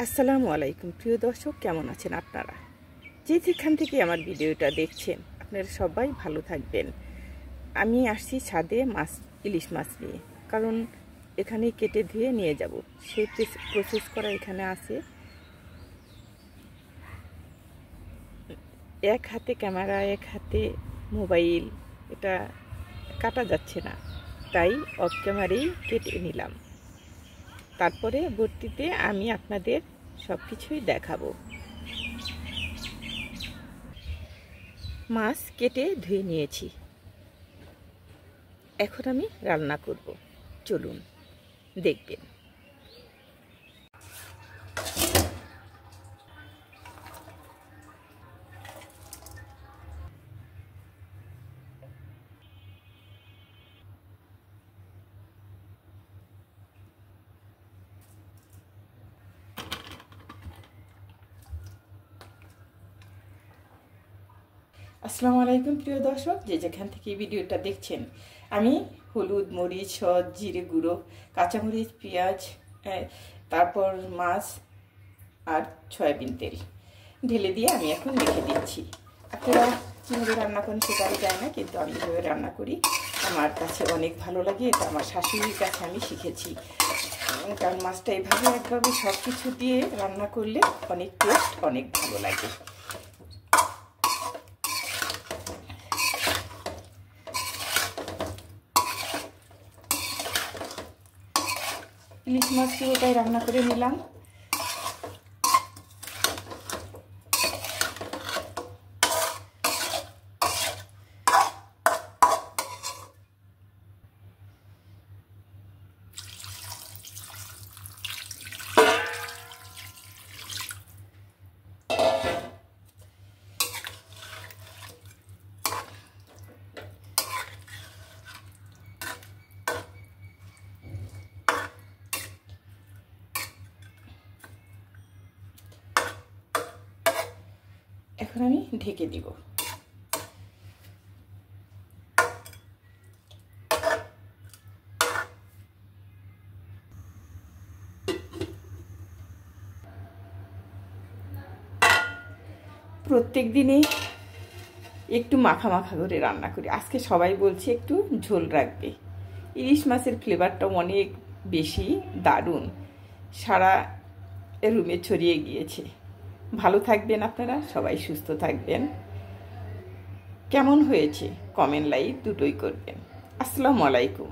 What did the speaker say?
আসসালামু আলাইকুম প্রিয় দর্শক, কেমন আছেন আপনারা? যে যেখান থেকে আমার ভিডিওটা দেখছেন আপনারা সবাই ভালো থাকবেন। আমি আসছি ছাদে ইলিশ মাছ নিয়ে, কারণ এখানে কেটে ধুয়ে নিয়ে যাব। সেই প্রসেস করা এখানে আছে। এক হাতে ক্যামেরা, এক হাতে মোবাইল, এটা কাটা যাচ্ছে না, তাই অফ ক্যামেরাই কেটে নিলাম। তারপরে ভর্তিতে আমি আপনাদের সব কিছুই দেখাবো। মাছ কেটে ধুয়ে নিয়েছি, এখন আমি রান্না করব। চলুন দেখবেন। আসসালামু আলাইকুম প্রিয় দর্শক, যে যেখান থেকে ভিডিওটা দেখছেন। আমি হলুদ, মরিচ, সস, জিরে গুঁড়ো, কাঁচামরিচ, পেঁয়াজ, তারপর মাছ আর সয়াবিন তেল ঢেলে দিয়ে আমি এখন রেখে দিচ্ছি। আপনারা কীভাবে রান্না করেন সেটা আমি জানি না, কিন্তু আমি যেভাবে রান্না করি আমার কাছে অনেক ভালো লাগে। এটা আমার শাশুড়ির কাছে আমি শিখেছি, কারণ মাছটা এভাবে একভাবে সব কিছু দিয়ে রান্না করলে অনেক টেস্ট, অনেক ভালো লাগে। ইলিশ মাছ পুরোটাই রান্না করে নিলাম। এখন আমি ঢেকে দিব। প্রত্যেক দিনে একটু মাখা মাখা করে রান্না করি, আজকে সবাই বলছে একটু ঝোল রাখবে। ইলিশ মাছের ফ্লেভারটা অনেক বেশি দারুণ, সারা রুমে ছড়িয়ে গিয়েছে। ভালো থাকবেন আপনারা, সবাই সুস্থ থাকবেন। কেমন হয়েছে কমেন্ট, লাইক দুটোই করবেন। আসসালামু আলাইকুম।